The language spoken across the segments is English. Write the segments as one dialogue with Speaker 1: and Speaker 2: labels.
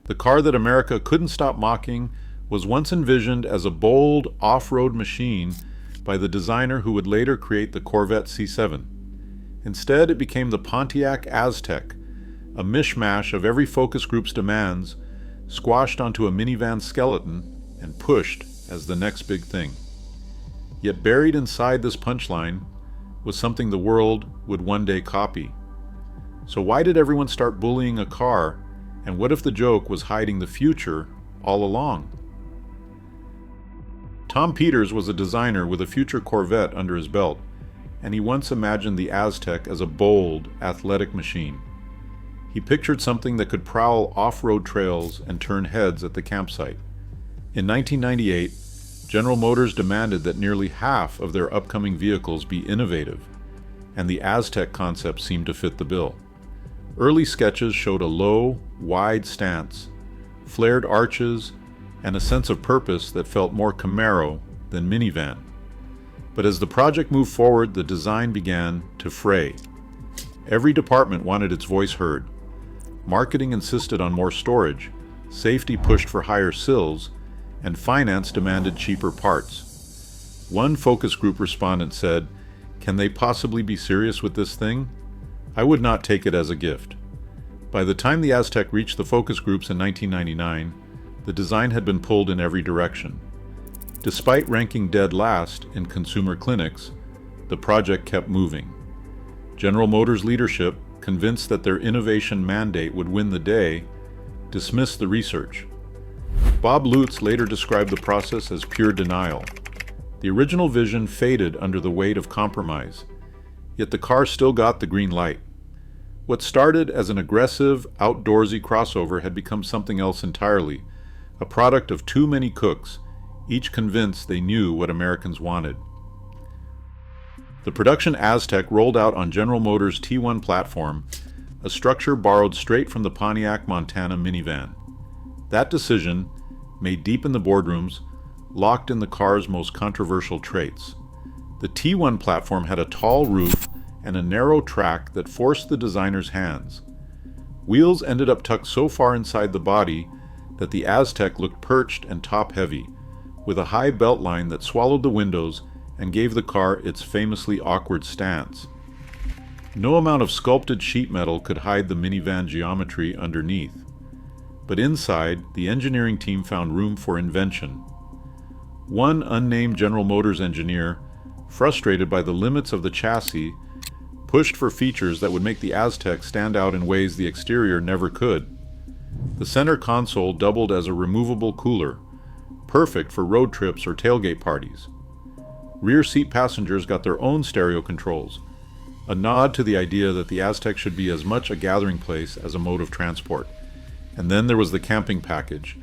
Speaker 1: The car that America couldn't stop mocking was once envisioned as a bold off-road machine by the designer who would later create the Corvette C7. Instead, it became the Pontiac Aztek, a mishmash of every focus group's demands, squashed onto a minivan skeleton and pushed as the next big thing. Yet buried inside this punchline was something the world would one day copy. So why did everyone start bullying a car, and what if the joke was hiding the future all along? Tom Peters was a designer with a future Corvette under his belt, and he once imagined the Aztek as a bold, athletic machine. He pictured something that could prowl off-road trails and turn heads at the campsite. In 1998, General Motors demanded that nearly half of their upcoming vehicles be innovative, and the Aztek concept seemed to fit the bill. Early sketches showed a low, wide stance, flared arches, and a sense of purpose that felt more Camaro than minivan. But as the project moved forward, the design began to fray. Every department wanted its voice heard. Marketing insisted on more storage, safety pushed for higher sills, and finance demanded cheaper parts. One focus group respondent said, "Can they possibly be serious with this thing? I would not take it as a gift." By the time the Aztek reached the focus groups in 1999, the design had been pulled in every direction. Despite ranking dead last in consumer clinics, the project kept moving. General Motors leadership, convinced that their innovation mandate would win the day, dismissed the research. Bob Lutz later described the process as pure denial. The original vision faded under the weight of compromise, yet the car still got the green light. What started as an aggressive, outdoorsy crossover had become something else entirely, a product of too many cooks, each convinced they knew what Americans wanted. The production Aztek rolled out on General Motors' T1 platform, a structure borrowed straight from the Pontiac Montana minivan. That decision, made deep in the boardrooms, locked in the car's most controversial traits. The T1 platform had a tall roof and a narrow track that forced the designer's hands. Wheels ended up tucked so far inside the body that the Aztek looked perched and top-heavy, with a high belt line that swallowed the windows and gave the car its famously awkward stance. No amount of sculpted sheet metal could hide the minivan geometry underneath. But inside, the engineering team found room for invention. One unnamed General Motors engineer, frustrated by the limits of the chassis, pushed for features that would make the Aztek stand out in ways the exterior never could. The center console doubled as a removable cooler, perfect for road trips or tailgate parties. Rear seat passengers got their own stereo controls, a nod to the idea that the Aztek should be as much a gathering place as a mode of transport. And then there was the camping package,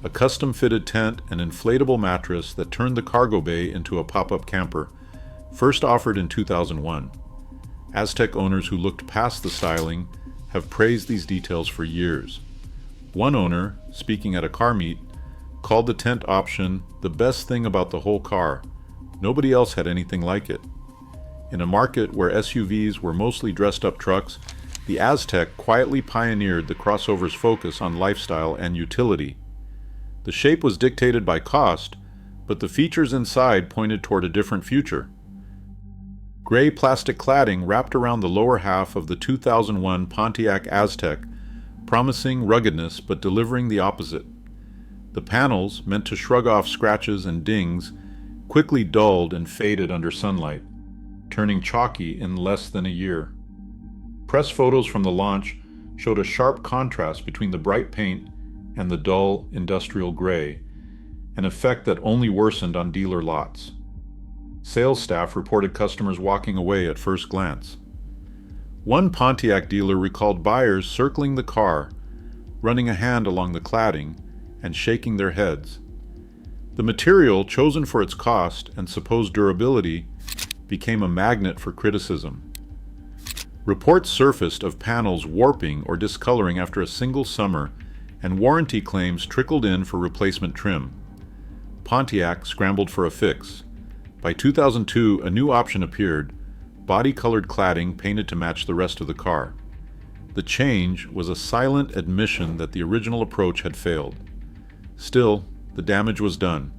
Speaker 1: a custom-fitted tent and inflatable mattress that turned the cargo bay into a pop-up camper, first offered in 2001. Aztek owners who looked past the styling have praised these details for years. One owner, speaking at a car meet, called the tent option the best thing about the whole car. Nobody else had anything like it. In a market where SUVs were mostly dressed-up trucks, the Aztek quietly pioneered the crossover's focus on lifestyle and utility. The shape was dictated by cost, but the features inside pointed toward a different future. Gray plastic cladding wrapped around the lower half of the 2001 Pontiac Aztek, promising ruggedness but delivering the opposite. The panels, meant to shrug off scratches and dings, quickly dulled and faded under sunlight, turning chalky in less than a year. Press photos from the launch showed a sharp contrast between the bright paint and the dull industrial gray, an effect that only worsened on dealer lots. Sales staff reported customers walking away at first glance. One Pontiac dealer recalled buyers circling the car, running a hand along the cladding, and shaking their heads. The material, chosen for its cost and supposed durability, became a magnet for criticism. Reports surfaced of panels warping or discoloring after a single summer, and warranty claims trickled in for replacement trim. Pontiac scrambled for a fix. By 2002, a new option appeared, body-colored cladding painted to match the rest of the car. The change was a silent admission that the original approach had failed. Still, the damage was done.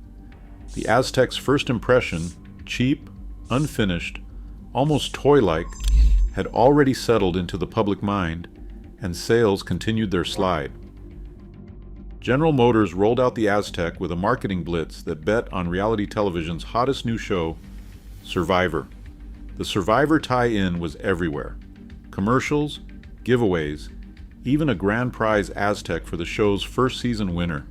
Speaker 1: The Aztek's first impression, cheap, unfinished, almost toy-like, had already settled into the public mind, and sales continued their slide. General Motors rolled out the Aztek with a marketing blitz that bet on reality television's hottest new show, Survivor. The Survivor tie-in was everywhere. Commercials, giveaways, even a grand prize Aztek for the show's first season winner.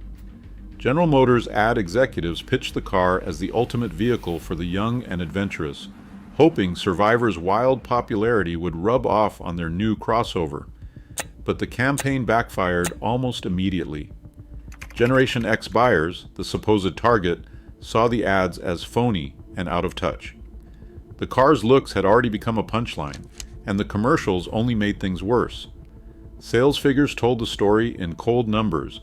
Speaker 1: General Motors ad executives pitched the car as the ultimate vehicle for the young and adventurous, hoping Survivor's wild popularity would rub off on their new crossover. But the campaign backfired almost immediately. Generation X buyers, the supposed target, saw the ads as phony and out of touch. The car's looks had already become a punchline, and the commercials only made things worse. Sales figures told the story in cold numbers.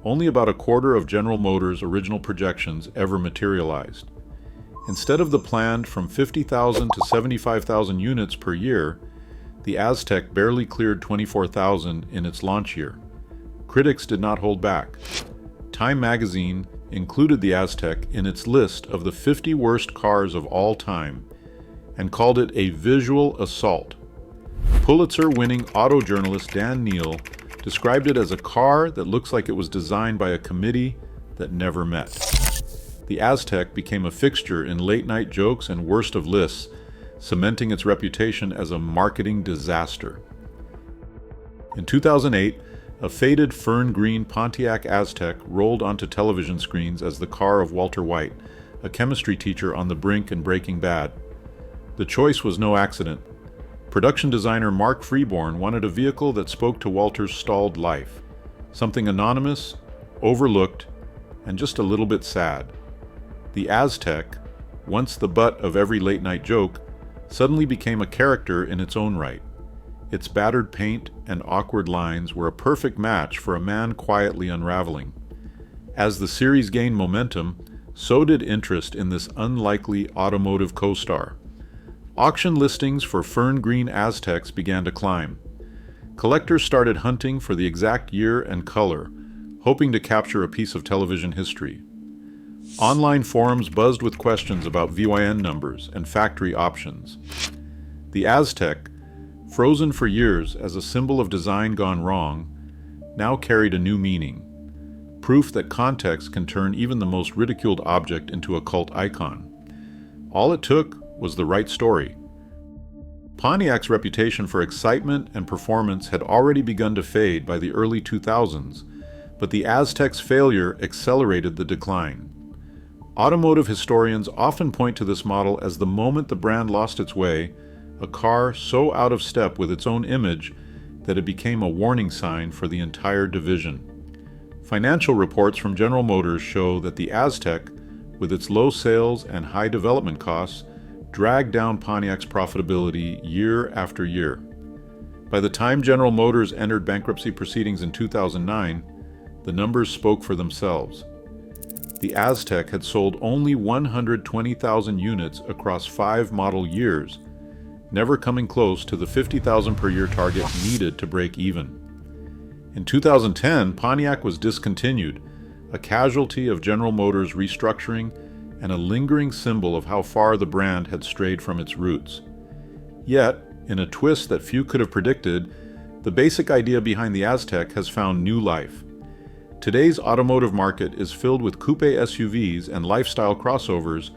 Speaker 1: Only about a quarter of General Motors' original projections ever materialized. Instead of the planned from 50,000 to 75,000 units per year, the Aztek barely cleared 24,000 in its launch year. Critics did not hold back. Time magazine included the Aztek in its list of the 50 worst cars of all time and called it a visual assault. Pulitzer-winning auto journalist Dan Neal described it as a car that looks like it was designed by a committee that never met. The Aztek became a fixture in late-night jokes and worst of lists, cementing its reputation as a marketing disaster. In 2008, a faded fern green Pontiac Aztek rolled onto television screens as the car of Walter White, a chemistry teacher on the brink in Breaking Bad. The choice was no accident. Production designer Mark Freeborn wanted a vehicle that spoke to Walter's stalled life, something anonymous, overlooked, and just a little bit sad. The Aztek, once the butt of every late-night joke, suddenly became a character in its own right. Its battered paint and awkward lines were a perfect match for a man quietly unraveling. As the series gained momentum, so did interest in this unlikely automotive co-star. Auction listings for fern green Azteks began to climb. Collectors started hunting for the exact year and color, hoping to capture a piece of television history. Online forums buzzed with questions about VYN numbers and factory options. The Aztek, frozen for years as a symbol of design gone wrong, now carried a new meaning. Proof that context can turn even the most ridiculed object into a cult icon. All it took was the right story. Pontiac's reputation for excitement and performance had already begun to fade by the early 2000s, but the Aztek's failure accelerated the decline. Automotive historians often point to this model as the moment the brand lost its way, a car so out of step with its own image that it became a warning sign for the entire division. Financial reports from General Motors show that the Aztek, with its low sales and high development costs, dragged down Pontiac's profitability year after year. By the time General Motors entered bankruptcy proceedings in 2009, the numbers spoke for themselves. The Aztek had sold only 120,000 units across 5 model years, never coming close to the 50,000 per year target needed to break even. In 2010, Pontiac was discontinued, a casualty of General Motors' restructuring and a lingering symbol of how far the brand had strayed from its roots. Yet, in a twist that few could have predicted, the basic idea behind the Aztek has found new life. Today's automotive market is filled with coupe SUVs and lifestyle crossovers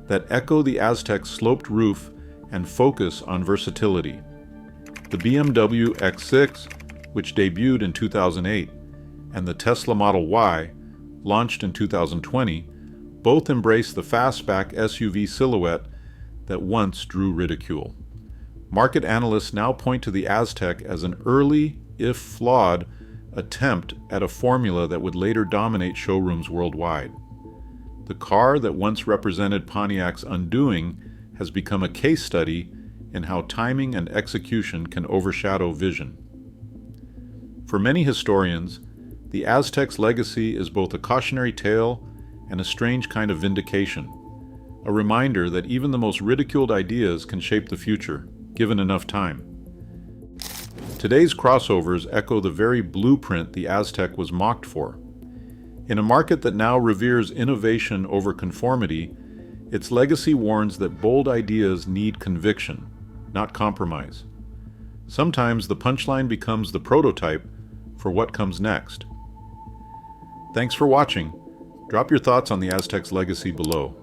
Speaker 1: that echo the Aztek's sloped roof and focus on versatility. The BMW X6, which debuted in 2008, and the Tesla Model Y, launched in 2020, both embrace the fastback SUV silhouette that once drew ridicule. Market analysts now point to the Aztek as an early, if flawed, attempt at a formula that would later dominate showrooms worldwide. The car that once represented Pontiac's undoing has become a case study in how timing and execution can overshadow vision. For many historians, the Aztek's legacy is both a cautionary tale and a strange kind of vindication, a reminder that even the most ridiculed ideas can shape the future, given enough time. Today's crossovers echo the very blueprint the Aztek was mocked for. In a market that now reveres innovation over conformity, its legacy warns that bold ideas need conviction, not compromise. Sometimes the punchline becomes the prototype for what comes next. Thanks for watching. Drop your thoughts on the Aztek's legacy below.